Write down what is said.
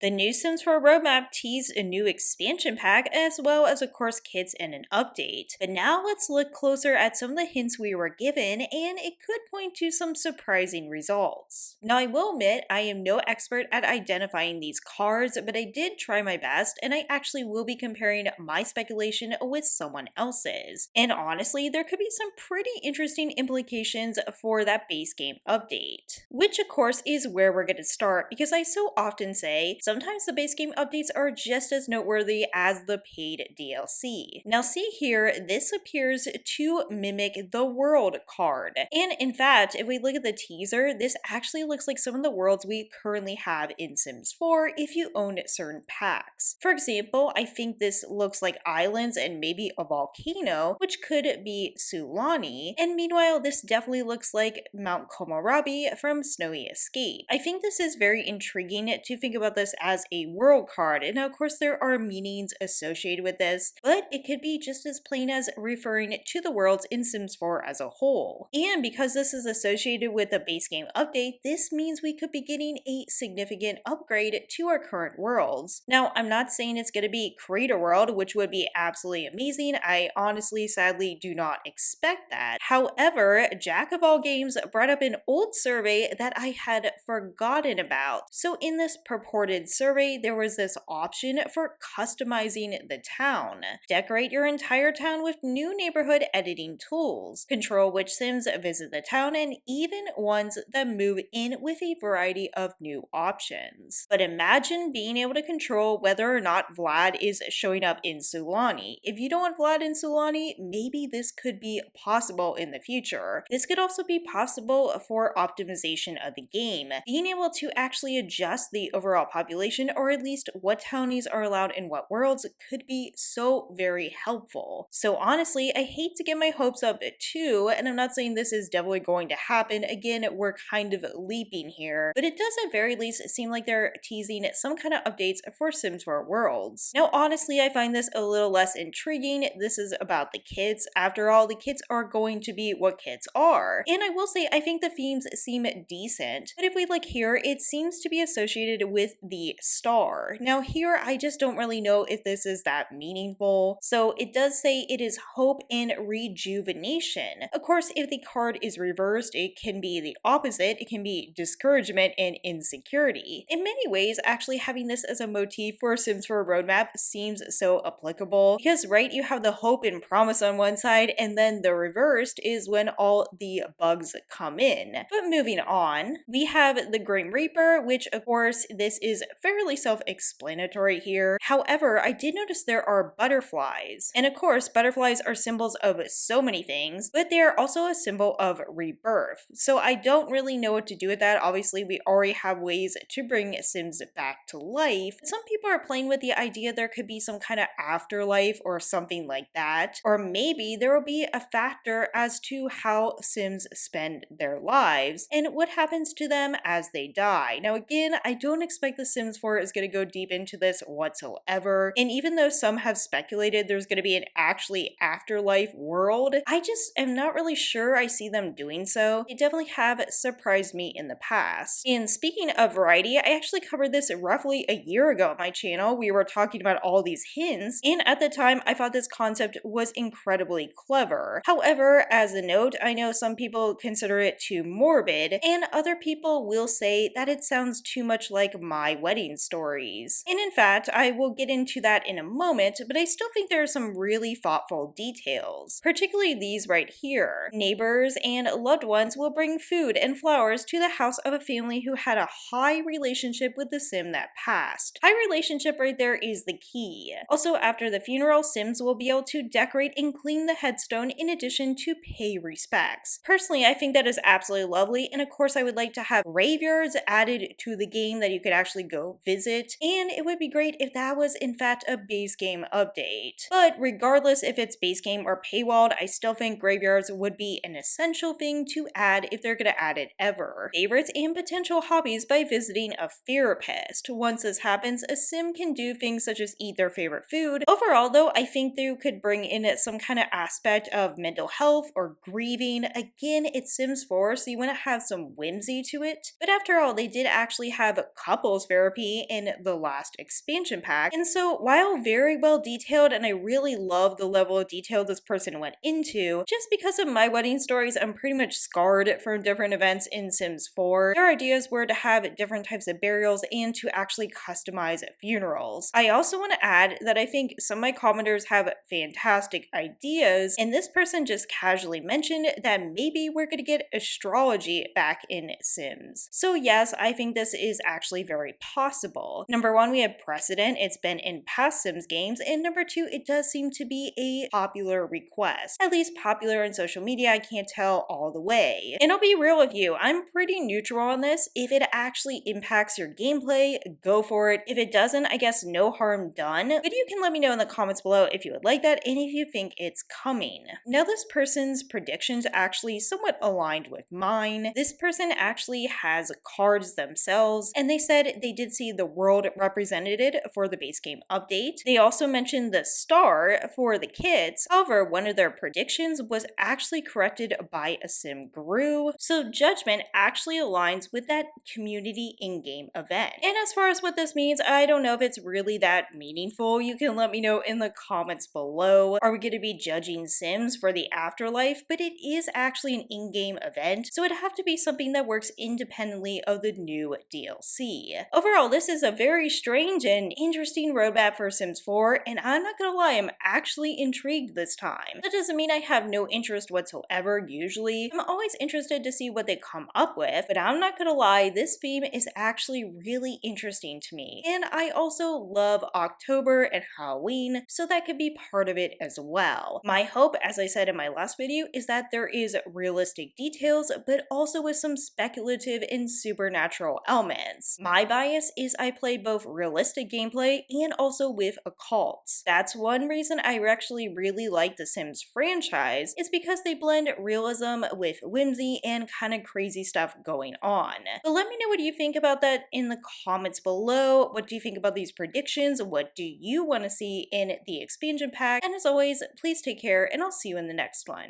The new Sims 4 roadmap teased a new expansion pack as well as of course kits and an update. But now let's look closer at some of the hints we were given, and it could point to some surprising results. Now I will admit I am no expert at identifying these cards, but I did try my best, and I actually will be comparing my speculation with someone else's. And honestly, there could be some pretty interesting implications for that base game update. Which of course is where we're going to start, because I so often say sometimes the base game updates are just as noteworthy as the paid DLC. Now see here, this appears to mimic the world card. And in fact, if we look at the teaser, this actually looks like some of the worlds we currently have in Sims 4 if you own certain packs. For example, I think this looks like islands and maybe a volcano, which could be Sulani. And meanwhile, this definitely looks like Mount Komorabi from Snowy Escape. I think this is very intriguing to think about this as a world card, and now of course there are meanings associated with this, but it could be just as plain as referring to the worlds in Sims 4 as a whole. And because this is associated with a base game update, this means we could be getting a significant upgrade to our current worlds. Now, I'm not saying it's going to be Creator World, which would be absolutely amazing. I honestly, sadly, do not expect that. However, Jack of All Games brought up an old survey that I had forgotten about. So in this purported survey, there was this option for customizing the town. Decorate your entire town with new neighborhood editing tools. Control which Sims visit the town, and even ones that move in with a variety of new options. But imagine being able to control whether or not Vlad is showing up in Sulani. If you don't want Vlad in Sulani, maybe this could be possible in the future. This could also be possible for optimization of the game. Being able to actually adjust the overall population, or at least what townies are allowed in what worlds, could be so very helpful. So honestly, I hate to get my hopes up too, and I'm not saying this is definitely going to happen. Again, we're kind of leaping here, but it does at very least seem like they're teasing some kind of updates for Sims 4 worlds. Now honestly, I find this a little less intriguing. This is about the kits. After all, the kits are going to be what kits are. And I will say, I think the themes seem decent, but if we look here, it seems to be associated with the star. Now here, I just don't really know if this is that meaningful. So it does say it is hope and rejuvenation. Of course, if the card is reversed, it can be the opposite. It can be discouragement and insecurity. In many ways, actually having this as a motif for Sims 4 roadmap seems so applicable, because right, you have the hope and promise on one side, and then the reversed is when all the bugs come in. But moving on, we have the Grim Reaper, which of course this is fairly self-explanatory here. However, I did notice there are butterflies. And of course, butterflies are symbols of so many things, but they are also a symbol of rebirth. So I don't really know what to do with that. Obviously, we already have ways to bring Sims back to life. Some people are playing with the idea there could be some kind of afterlife or something like that. Or maybe there will be a factor as to how Sims spend their lives and what happens to them as they die. Now again, I don't expect The Sims 4 is going to go deep into this whatsoever. And even though some have speculated there's going to be an actually afterlife world, I just am not really sure I see them doing so. They definitely have surprised me in the past. And speaking of variety, I actually covered this roughly a year ago on my channel. We were talking about all these hints, and at the time I thought this concept was incredibly clever. However, as a note, I know some people consider it too morbid, and other people will say that it sounds too much like my wedding stories. And in fact, I will get into that in a moment, but I still think there are some really thoughtful details, particularly these right here. Neighbors and loved ones will bring food and flowers to the house of a family who had a high relationship with the Sim that passed. High relationship right there is the key. Also, after the funeral, Sims will be able to decorate and clean the headstone in addition to pay respects. Personally, I think that is absolutely lovely, and of course I would like to have graveyards added to the game that you could actually go visit, and it would be great if that was in fact a base game update. But regardless if it's base game or paywalled, I still think graveyards would be an essential thing to add if they're gonna add it ever. Favorites and potential hobbies by visiting a therapist. Once this happens, a Sim can do things such as eat their favorite food. Overall though, I think they could bring in some kind of aspect of mental health or grieving. Again, it's Sims 4, so you want to have some whimsy to it. But after all, they did actually have couples therapists therapy in the last expansion pack. And so while very well detailed, and I really love the level of detail this person went into, just because of my wedding stories, I'm pretty much scarred from different events in Sims 4. Their ideas were to have different types of burials and to actually customize funerals. I also want to add that I think some of my commenters have fantastic ideas, and this person just casually mentioned that maybe we're going to get astrology back in Sims. So yes, I think this is actually very possible. Number one, we have precedent. It's been in past Sims games, and number two, it does seem to be a popular request. At least popular in social media, I can't tell all the way. And I'll be real with you, I'm pretty neutral on this. If it actually impacts your gameplay, go for it. If it doesn't, I guess no harm done. But you can let me know in the comments below if you would like that and if you think it's coming. Now this person's predictions actually somewhat aligned with mine. This person actually has cards themselves, and they said they did see the world represented for the base game update. They also mentioned the star for the kids. However, one of their predictions was actually corrected by a sim guru, so judgment actually aligns with that community in-game event. And as far as what this means, I don't know if it's really that meaningful. You can let me know in the comments below. Are we going to be judging Sims for the afterlife? But it is actually an in-game event, so it'd have to be something that works independently of the new DLC. Overall, this is a very strange and interesting roadmap for Sims 4, and I'm not gonna lie, I'm actually intrigued this time. That doesn't mean I have no interest whatsoever usually. I'm always interested to see what they come up with, but I'm not gonna lie, this theme is actually really interesting to me. And I also love October and Halloween, so that could be part of it as well. My hope, as I said in my last video, is that there is realistic details, but also with some speculative and supernatural elements. My bias is I play both realistic gameplay and also with occults. That's one reason I actually really like the Sims franchise, is because they blend realism with whimsy and kind of crazy stuff going on. But let me know what you think about that in the comments below. What do you think about these predictions? What do you want to see in the expansion pack? And as always, please take care, and I'll see you in the next one.